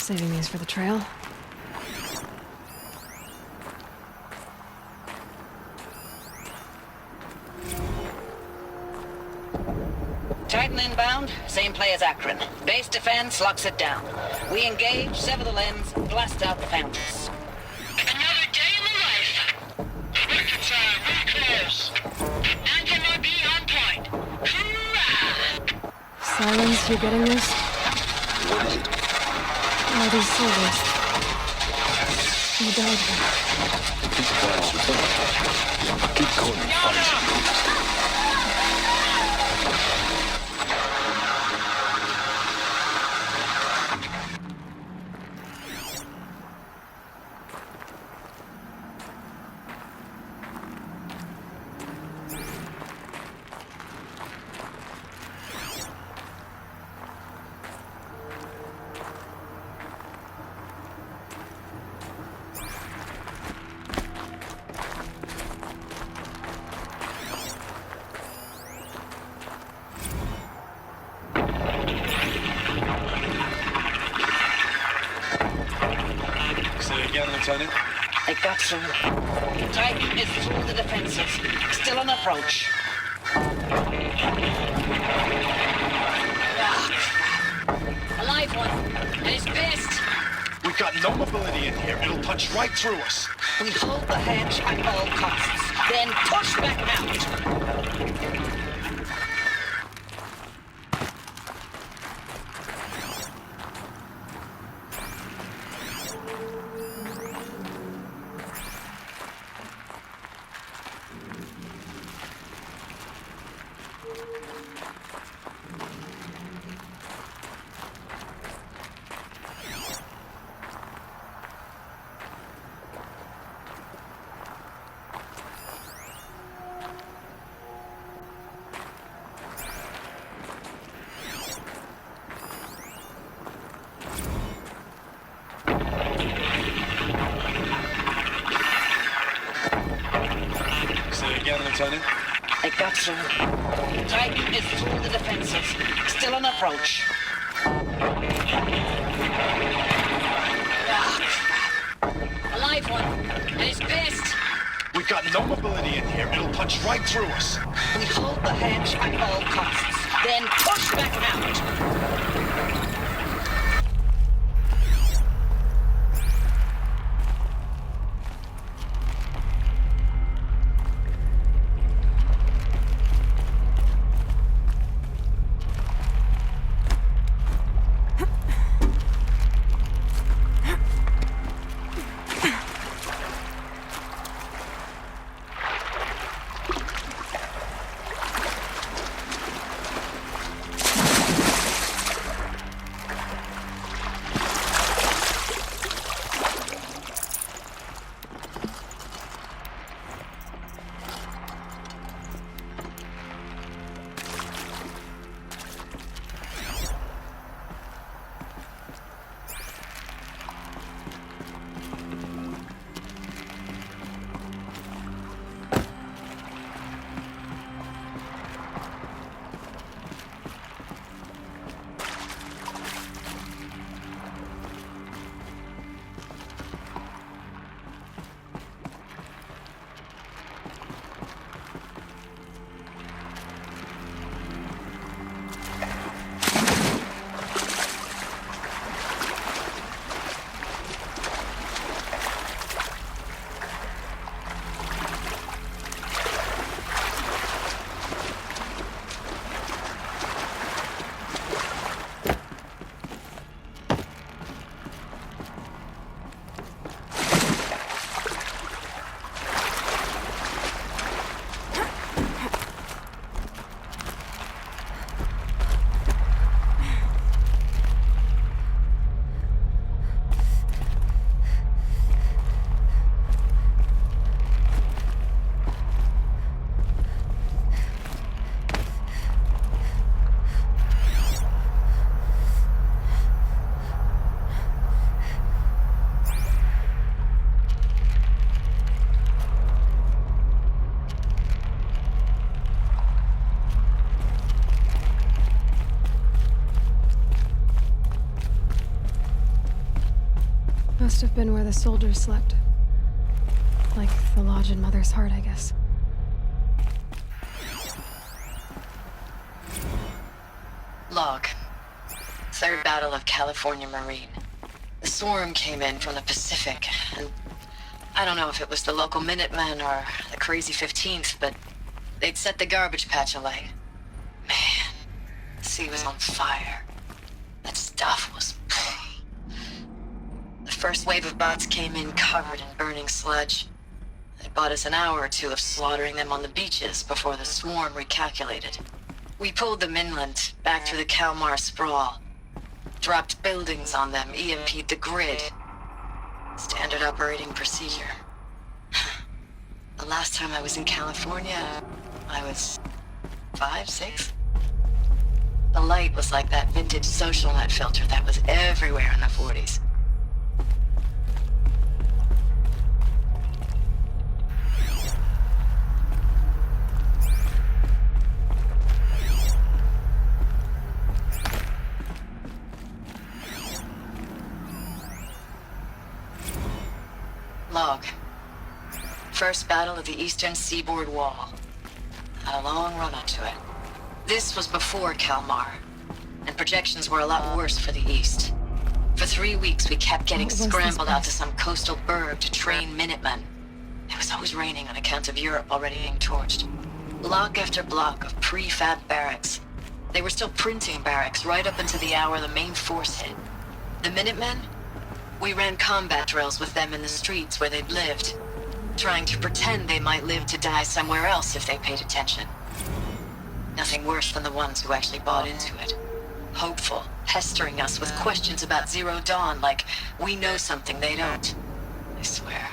Saving these for the trail. Titan inbound, same play as Akron. Base defense locks it down. We engage, sever the limbs, blast out the fountains. Another day in the life. Reconcile, reclose. MIB on point. Hoorah! Silence, you getting this? What is it? All these soldiers. You died here. Keep the guys with Keep going and find some. Again, Lieutenant. I got through. Titan is through the defenses. Still on approach. A live one. And he's pissed. We've got no mobility in here. It'll punch right through us. We hold the hedge at all costs. Then push back out. Again, Lieutenant. I got through. Titan is through the defenses. Still on approach. A live one. And he's pissed. We've got no mobility in here. It'll punch right through us. We hold the hedge at all costs. Then push back out. have been where the soldiers slept. Like the lodge in Mother's Heart, I guess. Log. Third Battle of California Marine. The swarm came in from the Pacific, and I don't know if it was the local Minutemen or the crazy 15th, but they'd set the garbage patch alight. Man, the sea was on fire. That stuff was... The first wave of bots came in covered in burning sludge. It bought us an hour or two of slaughtering them on the beaches before the swarm recalculated. We pulled them inland, back through the Kalmar sprawl. Dropped buildings on them, EMP'd the grid. Standard operating procedure. The last time I was in California, I was 5, 6? The light was like that vintage social net filter that was everywhere in the 40s. Log. First battle of the eastern seaboard wall. Had a long run up to it. This was before Kalmar, and projections were a lot worse for the east. For 3 weeks, we kept getting scrambled out to some coastal burg to train Minutemen. It was always raining on account of Europe already being torched. Block after block of prefab barracks. They were still printing barracks right up until the hour the main force hit. The Minutemen? We ran combat drills with them in the streets where they'd lived, trying to pretend they might live to die somewhere else if they paid attention. Nothing worse than the ones who actually bought into it. Hopeful, pestering us with questions about Zero Dawn like we know something they don't. I swear,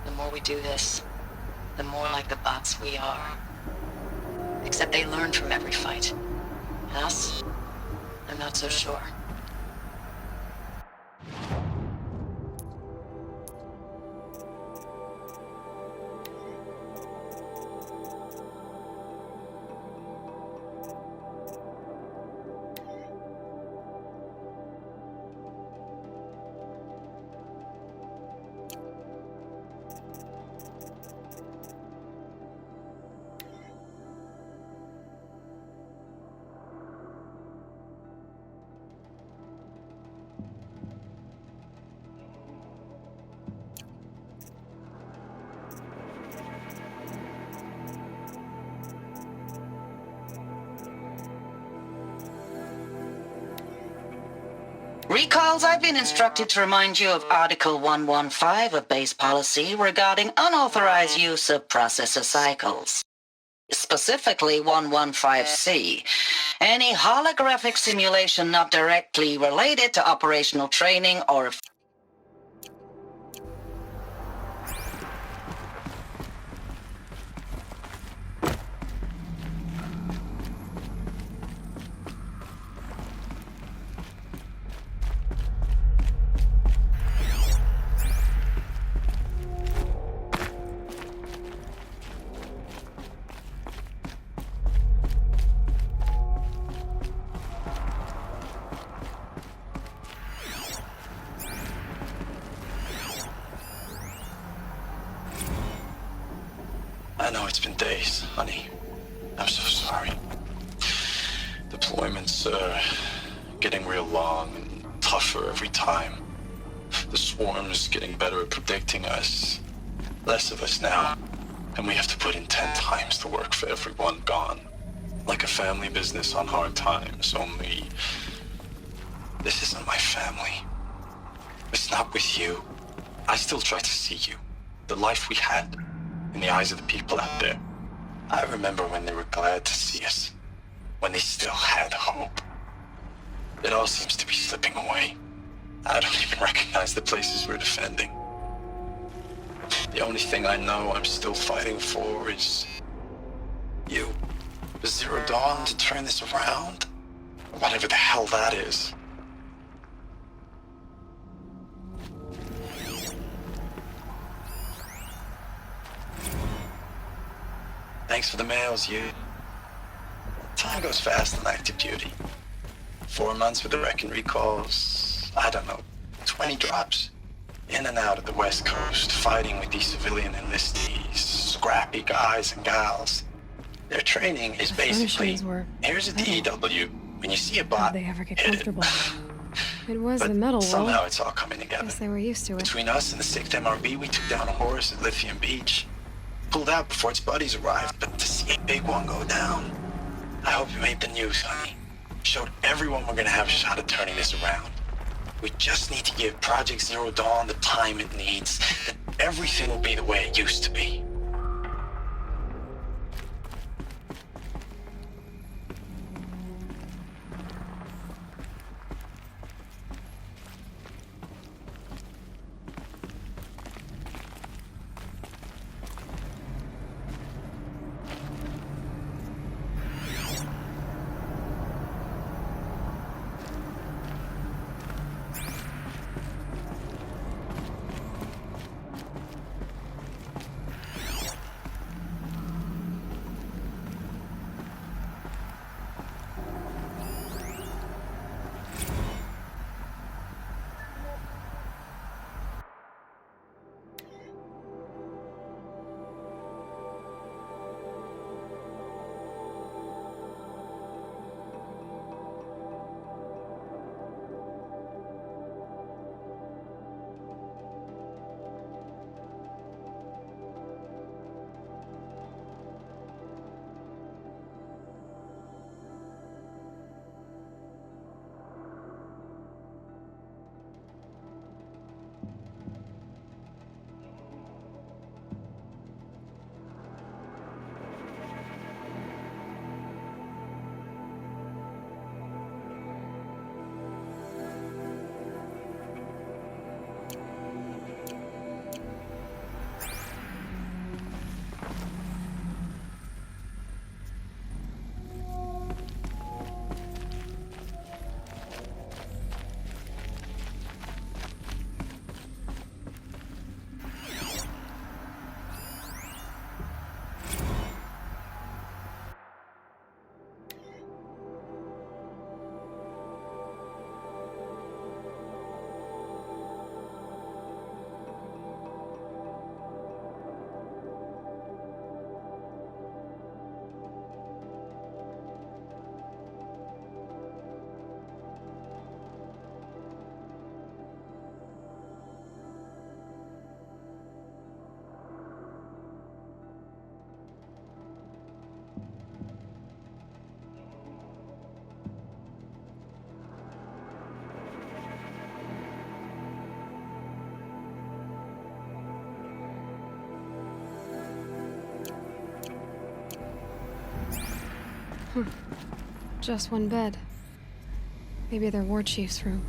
the more we do this, the more like the bots we are. Except they learn from every fight. And us? I'm not so sure. Recalls, I've been instructed to remind you of Article 115 of base policy regarding unauthorized use of processor cycles. Specifically 115C. Any holographic simulation not directly related to operational training or... I know it's been days, honey. I'm so sorry. Deployments are getting real long and tougher every time. The swarm's getting better at predicting us. Less of us now. And we have to put in 10 times the work for everyone gone. Like a family business on hard times, only... This isn't my family. It's not with you. I still try to see you. The life we had. In the eyes of the people out there. I remember when they were glad to see us. When they still had hope. It all seems to be slipping away. I don't even recognize the places we're defending. The only thing I know I'm still fighting for is... you. Zero Dawn to turn this around? Whatever the hell that is. Thanks for the mails, you. Time goes fast in active duty. 4 months with the wreck and recalls, I don't know, 20 drops. in and out of the West Coast, fighting with these civilian enlistees, scrappy guys and gals. Their training is basically, furnishings were here's a DEW. When you see a How'd bot, they ever get hit it. comfortable? It was But the metal somehow wall. it's all coming together. Guess they were used to it. Between us and the 6th MRB, we took down a horse at Lithium Beach. Pulled out before its buddies arrived, but to see a big one go down, I hope you made the news, honey. Showed everyone we're gonna have a shot at turning this around. We just need to give Project Zero Dawn the time it needs, then everything will be the way it used to be. Just one bed. Maybe their war chief's room.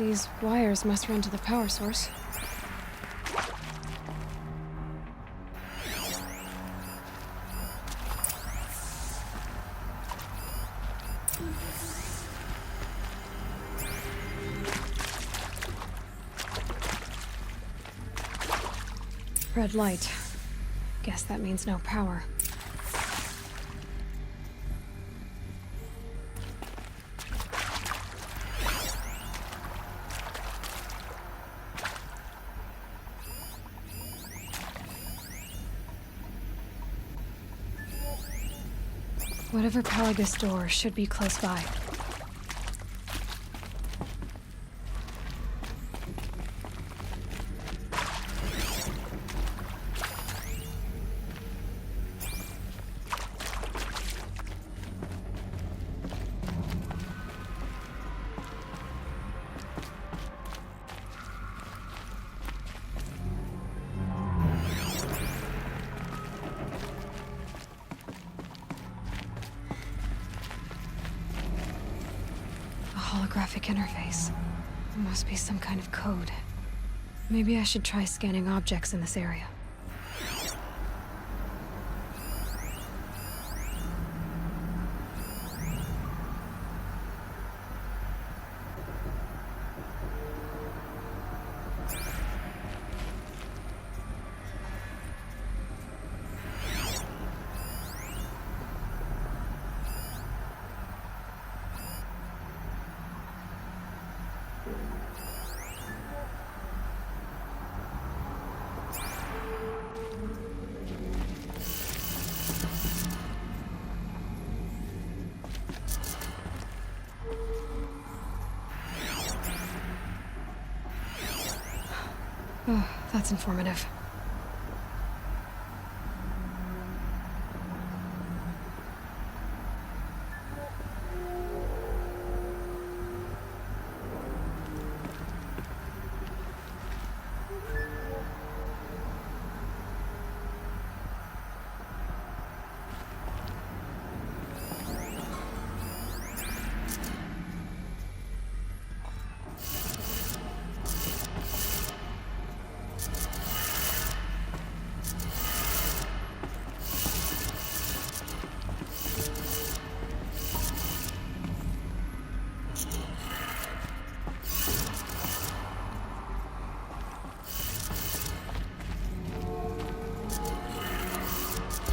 These wires must run to the power source. Red light. Guess that means no power. Whatever powered this door should be close by. Holographic interface. It must be some kind of code. Maybe I should try scanning objects in this area. Oh, that's informative.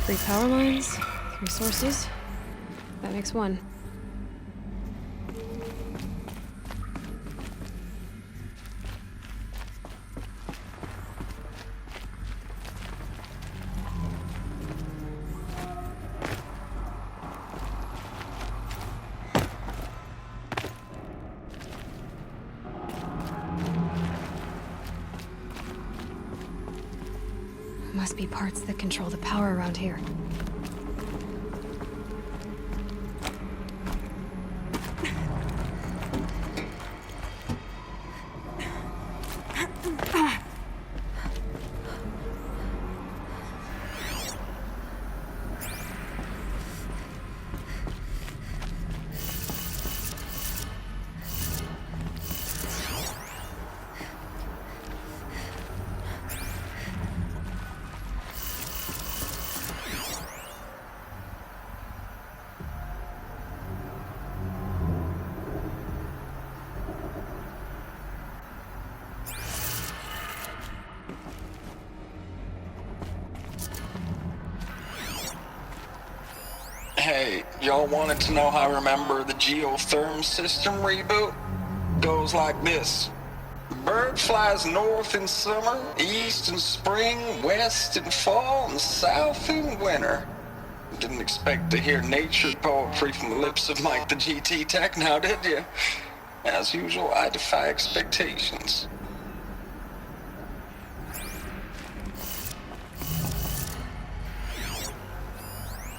Three power lines, 3 sources. That makes 1. Must be parts that control the power around here. Hey, y'all wanted to know how I remember the geotherm system reboot? Goes like this. Bird flies north in summer, east in spring, west in fall, and south in winter. Didn't expect to hear nature poetry from the lips of Mike the GT Tech now, did you? As usual, I defy expectations.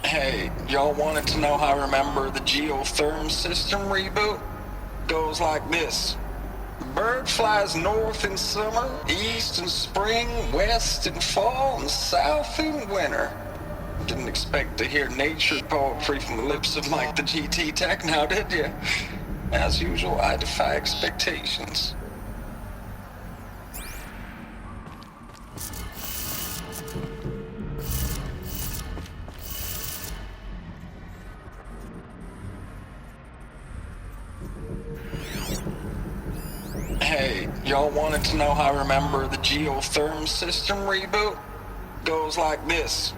Hey, y'all wanted to know how I remember the geotherm system reboot? Goes like this. Bird flies north in summer, east in spring, west in fall, and south in winter. Didn't expect to hear nature poetry from the lips of Mike the GT Tech now, did you? As usual, I defy expectations. y'all wanted to know how I remember the geotherm system reboot? Goes like this.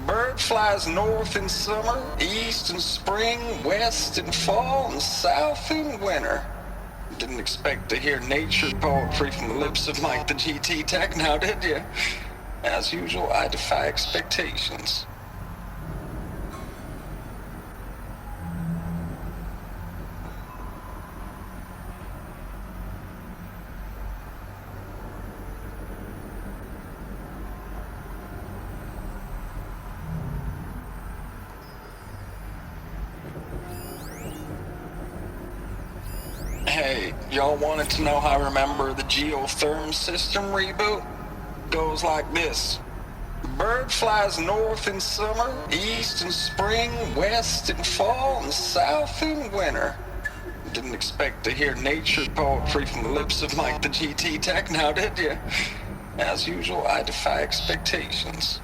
Bird flies north in summer, east in spring, west in fall, and south in winter. Didn't expect to hear nature poetry from the lips of Mike the GT Tech now, did you? As usual, I defy expectations. Hey, y'all wanted to know how I remember the geotherm system reboot? Goes like this. Bird flies north in summer, east in spring, west in fall, and south in winter. Didn't expect to hear nature poetry from the lips of Mike the GT Tech now, did you? As usual, I defy expectations.